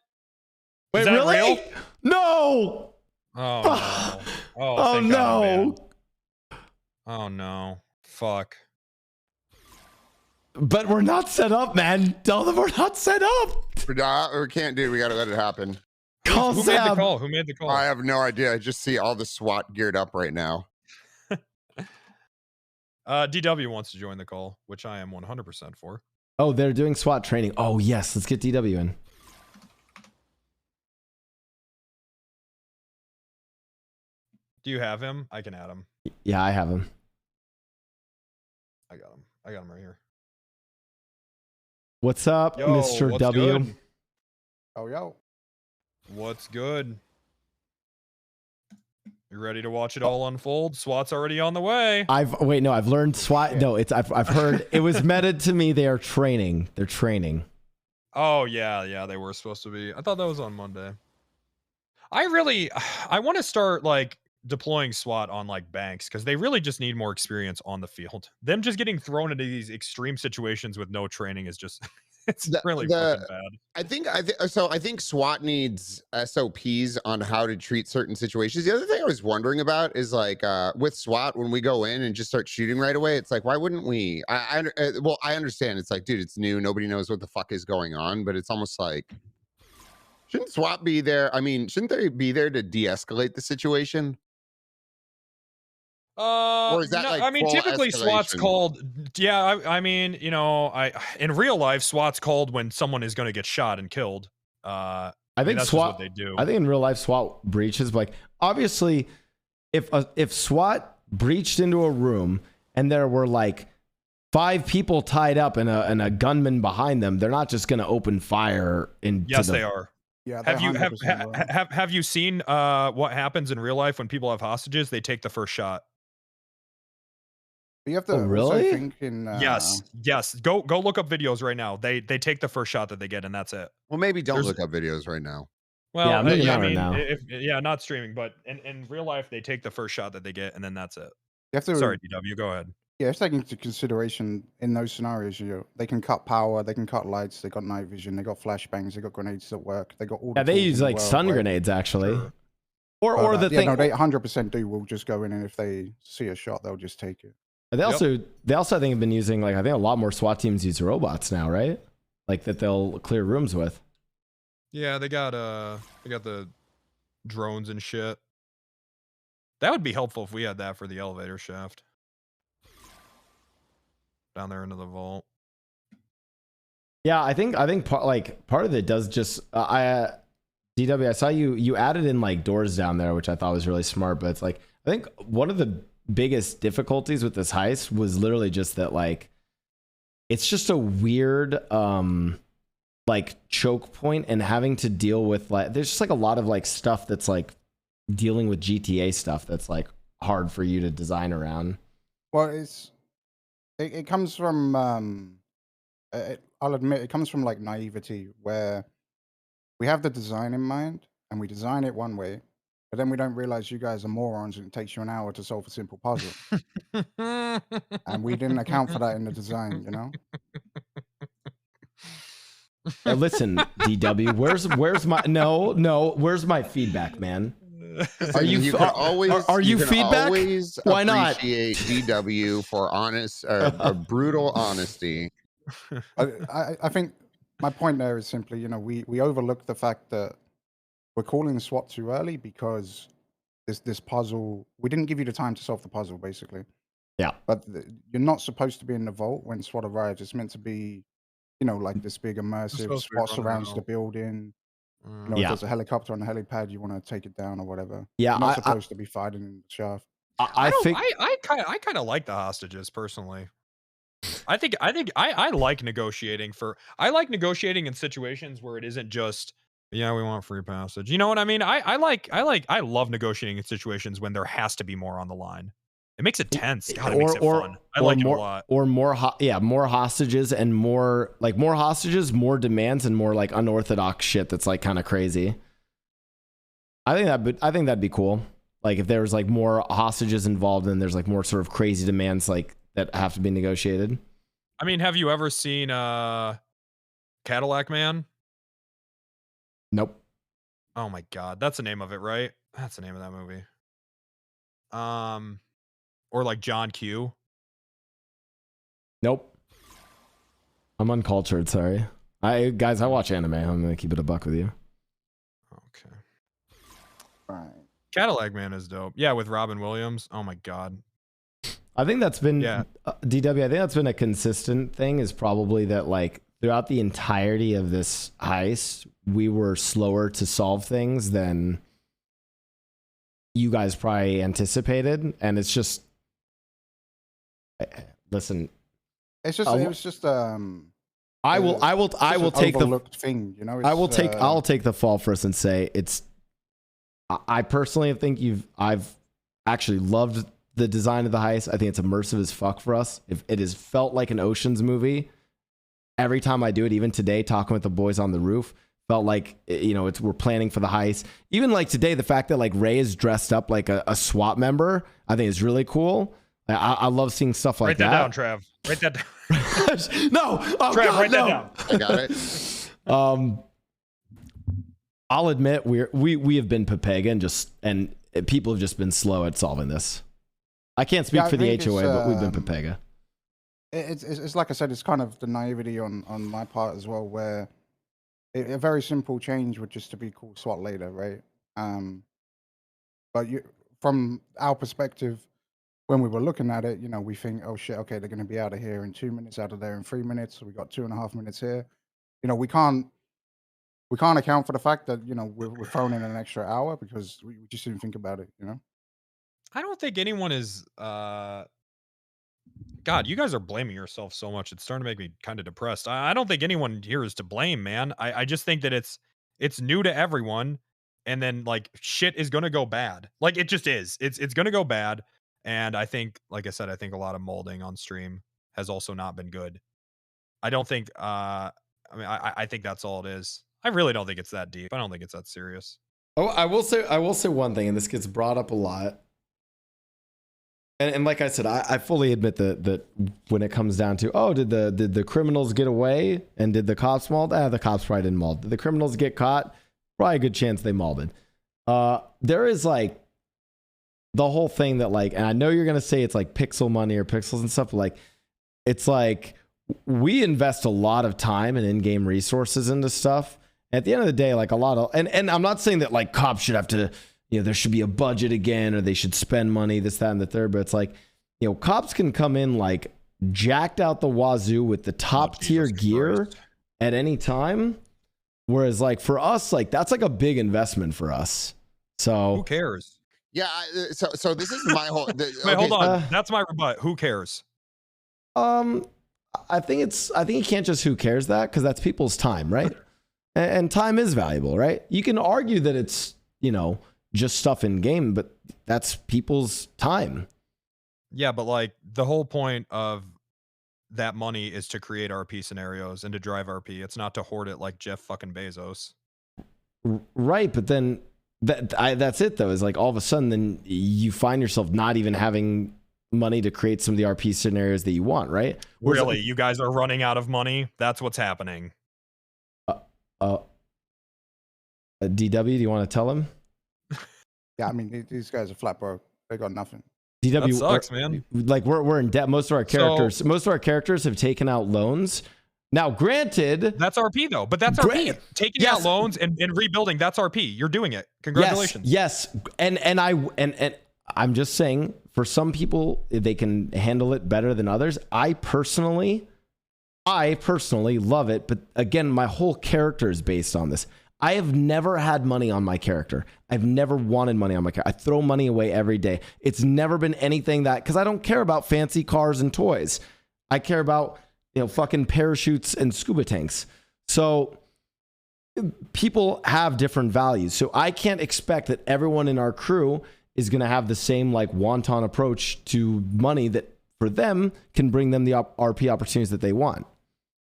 Wait, Is that really? real? No. Oh no. Oh thank no. God, man. Oh no. Fuck. But we're not set up, man. Tell them we're not set up. We can't do. We got to let it happen. Call Who Sam. made the call? Who made the call? I have no idea. I just see all the SWAT geared up right now. DW wants to join the call, which I am 100% for. Oh, they're doing SWAT training. Oh yes, let's get DW in. Do you have him? I can add him. Yeah, I have him. I got him. I got him right here. What's up, Yo, Mr. what's W? good? Oh, yo. What's good? You ready to watch it all unfold? SWAT's already on the way. I've learned SWAT. No, I've heard it was meted to me. They are training. They're training. Oh yeah, they were supposed to be. I thought that was on Monday. I want to start deploying SWAT on banks because they really just need more experience on the field. Them just getting thrown into these extreme situations with no training is just really fucking bad. I think SWAT needs SOPs on how to treat certain situations. The other thing I was wondering about is with SWAT, when we go in and just start shooting right away, it's like, why wouldn't we? I understand. It's like, dude, it's new. Nobody knows what the fuck is going on, but it's almost like, shouldn't SWAT be there? I mean, shouldn't they be there to de-escalate the situation? Or is that I mean, typically SWAT's called. Yeah, I mean, in real life, SWAT's called when someone is going to get shot and killed. I think that's SWAT. what they do. I think in real life, SWAT breaches. Obviously, if SWAT breached into a room and there were 5 people tied up and a gunman behind them, they're not just going to open fire into. Yes, they are. Yeah. Have you seen what happens in real life when people have hostages? They take the first shot. You have to really think in, yes. Go look up videos right now. They take the first shot that they get, and that's it. Well, maybe don't look up videos right now. Well, yeah, maybe not right now. Not streaming, but in real life, they take the first shot that they get, and then that's it. You have to, sorry, DW, go ahead. Yeah, it's taken into consideration in those scenarios. They can cut power, they can cut lights, they got night vision, they got flashbangs, they got grenades that work, they got all. Yeah, they use stun grenades actually. Sure. Or the thing. No, they 100% do. Will just go in, and if they see a shot, they'll just take it. They also I think have been using I think a lot more SWAT teams use robots now, right? That they'll clear rooms with. Yeah, they got the drones and shit. That would be helpful if we had that for the elevator shaft. Down there into the vault. Yeah, I think part of it does just DW, I saw you added in doors down there, which I thought was really smart, but it's I think one of the biggest difficulties with this heist was literally just that it's just a weird choke point, and having to deal with there's just a lot of stuff that's dealing with GTA stuff that's hard for you to design around. Well, it comes from I'll admit it comes from naivety, where we have the design in mind and we design it one way, but then we don't realize you guys are morons and it takes you an hour to solve a simple puzzle. And we didn't account for that in the design, Listen, DW, where's my where's my feedback, man? Are you can always are you can feedback? always Why not? appreciate DW for honest brutal honesty. I think my point there is simply, we overlook the fact that we're calling SWAT too early because this puzzle, we didn't give you the time to solve the puzzle, basically. Yeah. But you're not supposed to be in the vault when SWAT arrives. It's meant to be, like this big immersive supposed to be SWAT running surrounds out. the building. If Yeah. there's a helicopter on the helipad, you want to take it down or whatever. Yeah, You're not supposed to be fighting in the shaft. I think I kind of like the hostages personally. I like negotiating I like negotiating in situations where it isn't just, yeah, we want free passage. You know what I mean? I love negotiating in situations when there has to be more on the line. It makes it tense. God, it makes it fun. I like it a lot. Or more hostages and more hostages, more demands, and more like unorthodox shit that's like kind of crazy. I think that'd be cool. Like if there was like more hostages involved and there's like more sort of crazy demands like that have to be negotiated. I mean, have you ever seen Cadillac Man? Nope. Oh my god, that's the name of it, right? That's the name of that movie. Or like John Q. Nope. I'm uncultured, sorry. I watch anime. I'm gonna keep it a buck with you. Okay. Right. Cadillac Man is dope. Yeah, with Robin Williams. Oh my god. I think that's been Yeah. DW. I think that's been a consistent thing. Is probably that like throughout the entirety of this heist, we were slower to solve things than you guys probably anticipated, and it's just listen. It's just it was just I will take the overlooked thing, I'll take the fall first and say it's. I personally think I've actually loved the design of the heist. I think it's immersive as fuck for us. If it has felt like an Ocean's movie every time I do it, even today, talking with the boys on the roof, felt like, we're planning for the heist. Even like today, the fact that like Ray is dressed up like a SWAT member, I think is really cool. I love seeing stuff like that. Write that down, Trav. Write that down. No, oh, Trav, God, write no. that down. I got it. I'll admit we have been Pepega and people have just been slow at solving this. I can't speak for the HOA, but we've been Pepega. It's like I said, it's kind of the naivety on my part as well, where a very simple change would just to be called SWAT later, right? But from our perspective, when we were looking at it, we think, oh shit, okay, they're going to be out of here in 2 minutes, out of there in 3 minutes. So we got 2.5 minutes here. We can't account for the fact that we're throwing in an extra hour because we just didn't think about it. I don't think anyone is. God, you guys are blaming yourself so much. It's starting to make me kind of depressed. I don't think anyone here is to blame, man. I just think that it's new to everyone, and then like shit is gonna go bad. Like it just is. It's gonna go bad, and I think, like I said, I think a lot of molding on stream has also not been good. I don't think. I think that's all it is. I really don't think it's that deep. I don't think it's that serious. Oh, I will say one thing, and this gets brought up a lot. And like I said, I fully admit that when it comes down to, did the criminals get away and did the cops maul? The cops probably didn't maul. Did the criminals get caught? Probably a good chance they mauled. There is like the whole thing that like, and I know you're gonna say it's like pixel money or pixels and stuff, but like it's like we invest a lot of time and in-game resources into stuff. At the end of the day, like a lot of, and I'm not saying that like cops should have to, there should be a budget again, or they should spend money, this, that, and the third. But it's like, cops can come in like jacked out the wazoo with the top tier gear at any time. Whereas like for us, like that's like a big investment for us. So who cares? Yeah. So this is my whole. Wait, hold on. That's my rebut. Who cares? I think you can't just who cares that, because that's people's time, right? And time is valuable, right? You can argue that it's, just stuff in game, but that's people's time. Yeah, but like the whole point of that money is to create RP scenarios and to drive RP. It's not to hoard it like Jeff fucking Bezos. Right, but then that's it though. Is like all of a sudden then you find yourself not even having money to create some of the RP scenarios that you want, right? Really? You guys are running out of money? That's what's happening. DW, do you want to tell him? Yeah, I mean these guys are flat broke. They got nothing. DW That sucks, man. Like we're in debt. Most of our characters have taken out loans. Now, granted, That's RP though, but that's RP. Taking out loans and rebuilding, that's RP. You're doing it. Congratulations. Yes. And I'm just saying, for some people, they can handle it better than others. I personally love it, but again, my whole character is based on this. I have never had money on my character. I've never wanted money on my character. I throw money away every day. It's never been anything that, because I don't care about fancy cars and toys. I care about, fucking parachutes and scuba tanks. So people have different values. So I can't expect that everyone in our crew is going to have the same like wanton approach to money that for them can bring them the RP opportunities that they want.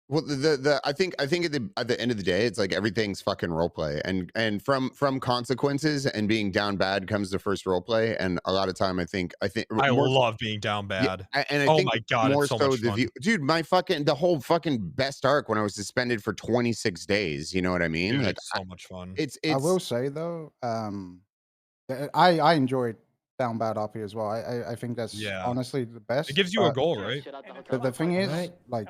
Well, I think at the end of the day, it's like everything's fucking roleplay, and from consequences and being down bad comes the first roleplay, and a lot of time I think I love being down bad. Yeah, and I think my god, more it's so so much fun. dude, the whole fucking best arc when I was suspended for 26 days. You know what I mean? Dude, Like it's so much fun. It's I will say though, I enjoyed down bad RP as well. I think that's honestly the best. It gives you a goal, right? But the thing is, like,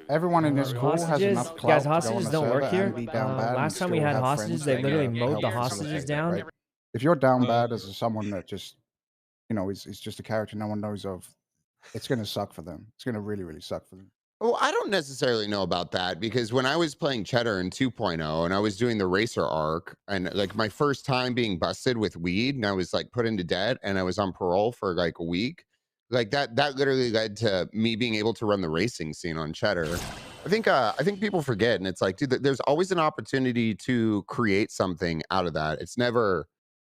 everyone in this call has enough clout Guys, to go on hostages a don't server work here. and be down bad and Last time we still had have hostages, friends they that literally can mowed help the facilitate hostages it, down. right? If you're down bad as someone that just, is just a character no one knows of, it's going to suck for them. It's going to really, really suck for them. Well, I don't necessarily know about that, because when I was playing Cheddar in 2.0 and I was doing the racer arc, and like my first time being busted with weed, and I was like put into debt and I was on parole for like a week, like that literally led to me being able to run the racing scene on Cheddar. I think people forget, and it's like, dude, there's always an opportunity to create something out of that. It's never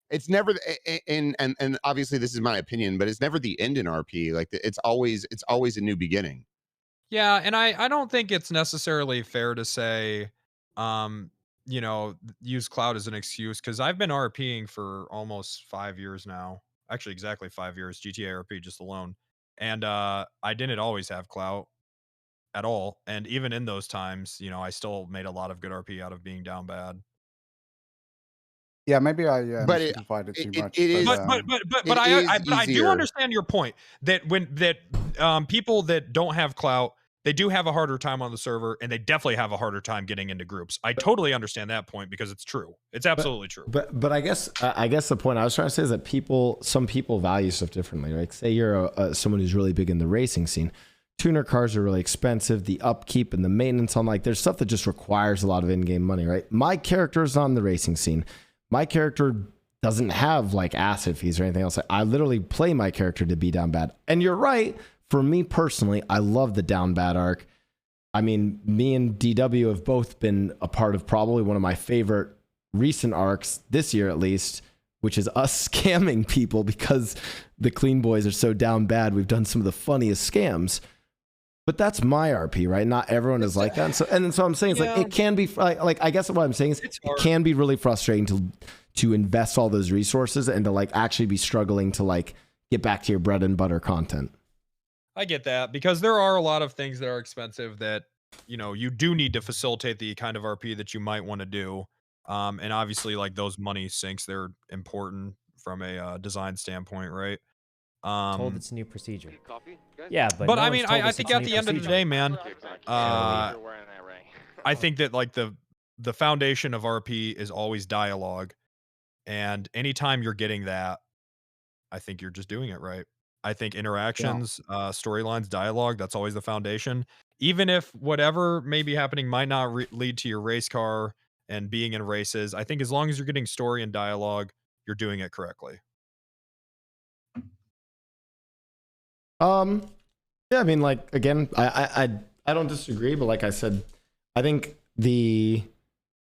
and obviously this is my opinion, but it's never the end in RP. Like it's always a new beginning. Yeah, and I don't think it's necessarily fair to say, use cloud as an excuse, because I've been RPing for almost 5 years now. Actually, exactly 5 years, GTA RP just alone. And I didn't always have clout at all. And even in those times, I still made a lot of good RP out of being down bad. Yeah, maybe I simplified it too much. But I do understand your point that people that don't have clout, they do have a harder time on the server, and they definitely have a harder time getting into groups. I totally understand that point, because it's true. It's absolutely true. But I guess the point I was trying to say is that some people value stuff differently. Like, say you're someone who's really big in the racing scene. Tuner cars are really expensive. The upkeep and the maintenance on, like, there's stuff that just requires a lot of in-game money, right? My character is on the racing scene. My character doesn't have like asset fees or anything else. I literally play my character to be down bad. And you're right. For me personally, I love the down bad arc. I mean, me and DW have both been a part of probably one of my favorite recent arcs this year, at least, which is us scamming people because the Cleanbois are so down bad. We've done some of the funniest scams. But that's my RP, right? Not everyone is like that. And so I'm saying, it's like, it can be like, I guess what I'm saying is it can be really frustrating to invest all those resources and to like actually be struggling to like get back to your bread and butter content. I get that, because there are a lot of things that are expensive that, you do need to facilitate the kind of RP that you might want to do. And obviously, like, those money sinks, they're important from a design standpoint, right? Told it's a new procedure. Yeah, but I mean, I think at the end of the day, man, I think that like the foundation of RP is always dialogue, and anytime you're getting that, I think you're just doing it right. I think interactions, storylines, dialogue, that's always the foundation. Even if whatever may be happening might not lead to your race car and being in races, I think as long as you're getting story and dialogue, you're doing it correctly. Yeah, I mean, like, again, I don't disagree, but like I said, I think the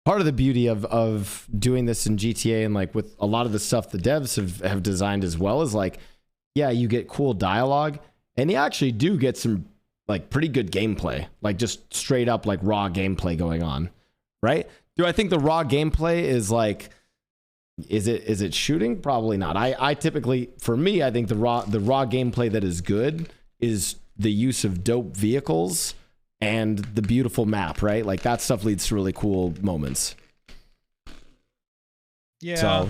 part of the beauty of doing this in GTA and like with a lot of the stuff the devs have designed as well is like, yeah, you get cool dialogue and you actually do get some like pretty good gameplay, like just straight up like raw gameplay going on, right? Do I think the raw gameplay is like, is it shooting? Probably not. I typically, for me, I think the raw gameplay that is good is the use of dope vehicles and the beautiful map, right? Like that stuff leads to really cool moments. Yeah. So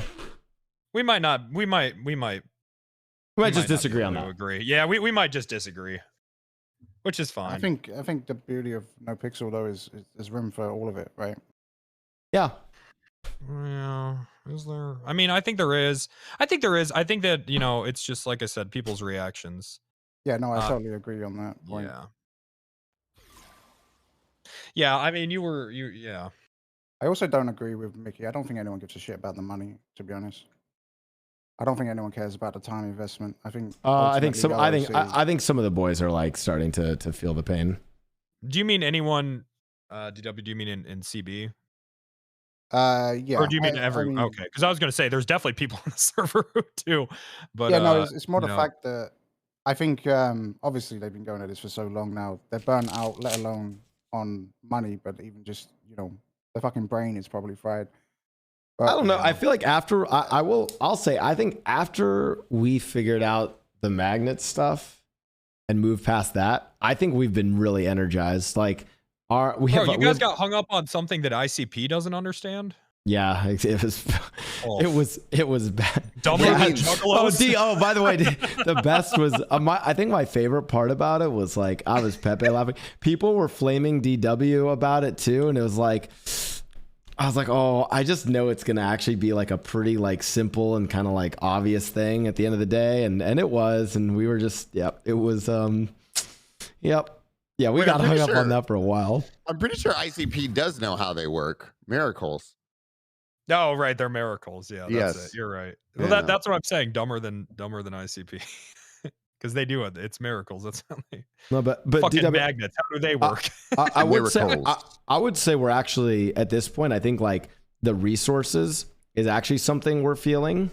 we might not. We might just disagree on that. Agree. Yeah, we might just disagree, which is fine. I think the beauty of No Pixel though is there's room for all of it, right? Yeah. Yeah. Is there? I mean, I think there is. I think that it's just like I said, people's reactions. Yeah. No, I totally agree on that point. Yeah. Yeah. I mean, yeah. I also don't agree with Mickey. I don't think anyone gives a shit about the money, to be honest. I don't think anyone cares about the time investment. I think I think some of the boys are like starting to feel the pain. Do you mean anyone DW, do you mean in CB? Yeah. Or do you mean okay, because I was gonna say there's definitely people on the server too. But yeah, no, it's more the fact that I think obviously they've been going at this for so long now. They're burnt out, let alone on money, but even just, their fucking brain is probably fried. But, I don't know. I feel like after I'll say I think after we figured out the magnet stuff and moved past that, I think we've been really energized. Like you guys got hung up on something that ICP doesn't understand? Yeah, it was bad. Dumber than Juggalos? Oh, by the way, the best was I think my favorite part about it was like I was Pepe laughing. People were flaming DW about it too, and it was like I was like, oh, I just know it's gonna actually be like a pretty like simple and kind of like obvious thing at the end of the day, and it was, and we were just we got hung up on that for a while. I'm pretty sure ICP does know how they work. Miracles. Oh, right, they're miracles. Yeah, that's yes, it. You're right. Well, that's what I'm saying. Dumber than ICP, because they do it. It's miracles. That's how they. No, but fucking DW, magnets. How do they work? I would say we're actually at this point. I think like the resources is actually something we're feeling.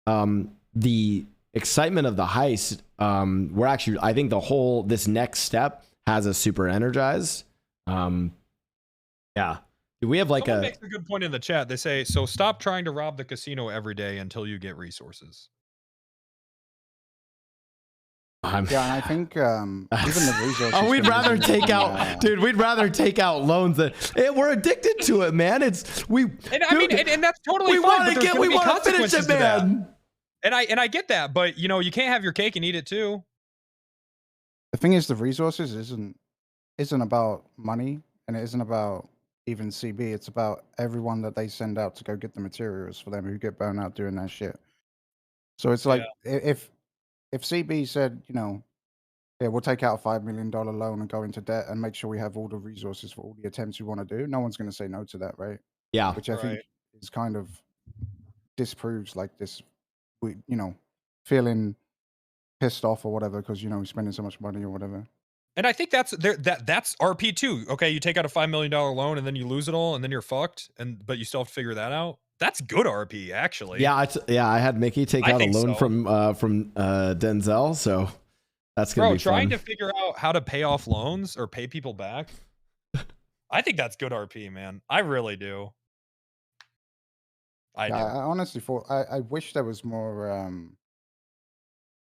The excitement of the heist. We're actually. I think this next step has us super energized. Yeah. We have like Someone makes a good point in the chat. They say, so stop trying to rob the casino every day until you get resources. Yeah, and I think even the resources. We'd rather take out, dude. We'd rather take out loans than we're addicted to it, man. And that's totally fine. We want to finish it, man. And I get that, but you can't have your cake and eat it too. The thing is, the resources isn't about money, and it isn't about even CB. It's about everyone that they send out to go get the materials for them who get burned out doing that shit. So it's like if CB said, we'll take out a $5 million loan and go into debt and make sure we have all the resources for all the attempts we want to do, no one's going to say no to that, right? Yeah. Which I think is kind of disproves like this, feeling pissed off or whatever because we're spending so much money or whatever. And I think that's RP too. Okay, you take out a $5 million loan and then you lose it all and then you're fucked. But you still have to figure that out. That's good RP, actually. Yeah, I had Mickey take out a loan from Denzel, so that's gonna be fun. Trying to figure out how to pay off loans or pay people back. I think that's good RP, man. I really do. I honestly thought I wish there was more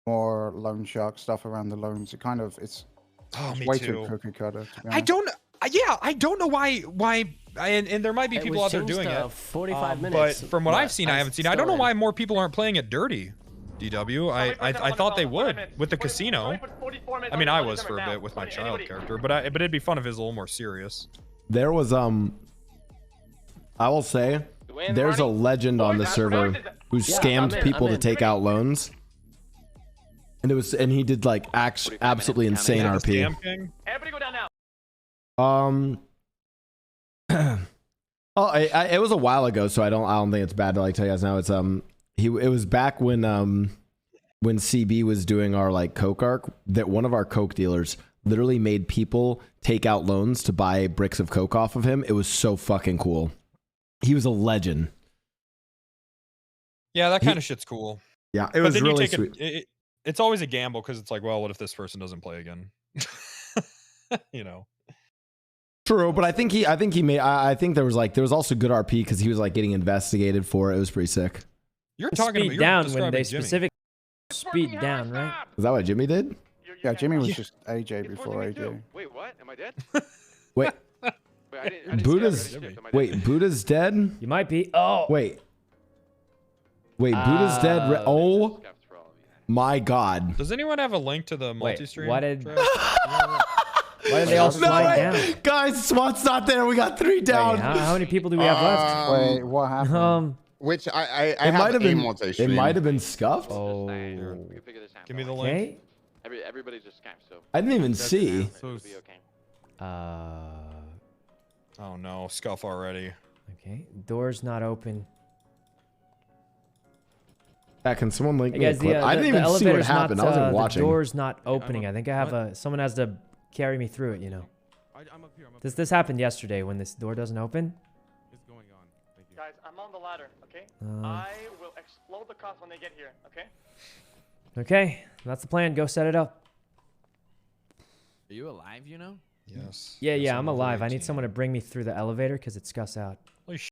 loan shark stuff around the loans. It's way too cookie cutter. I don't know why and there might be people out there doing it. 45 minutes. But from what I've seen, I haven't seen. I don't know why more people aren't playing it dirty. DW, I thought they would with the casino. I mean, I was for a bit with my child character, but it'd be fun if it was a little more serious. There was I will say there's a legend on the server who scammed people to take out loans. And he did like absolutely insane RP. Everybody go down now. It was a while ago, so I don't think it's bad to like tell you guys now. It's it was back when CB was doing our like coke arc, that one of our coke dealers literally made people take out loans to buy bricks of coke off of him. It was so fucking cool. He was a legend. Yeah, that kind of shit's cool. Yeah, it was really sweet. It's always a gamble because it's like, well, what if this person doesn't play again? True, but I think there was also good RP because he was like getting investigated for it. It was pretty sick. You're talking speed about down when they specifically speed down, right? Is that what Jimmy did? Yeah, Jimmy was just AJ before AJ. Wait, what? Am I dead? Wait. I didn't Buddha's dead? You might be. Oh, wait. Wait, Buddha's dead. Oh my God. Does anyone have a link to the Wait, multi-stream? why did Trav? why did they all No slide way. down? Guys, SWAT's not there. We got 3 Wait, down. how many people do we have left? Wait, what happened? Which I It might have been. multi-stream. It might have been scuffed. Oh. Give me the link. Okay. Everybody just camp, so I didn't even see. it'll be okay. Oh no, scuff already. Okay. Door's not open. Yeah, can someone link Hey me a guys, clip? I didn't even see what elevator's happened. Not, I wasn't the watching. door's not opening. I think I have someone has to carry me through it. You know. I'm up here. I'm up This happened yesterday when this door doesn't open. It's going on. Thank you. Guys, I'm on the ladder, okay? Uh. I will explode the cops when they get here, okay? Okay, that's the plan. Go set it up. Are you alive, you know? Yes. Yeah, Yes, I'm over alive. I need 18. someone to bring me through the elevator because it's Gus out. Holy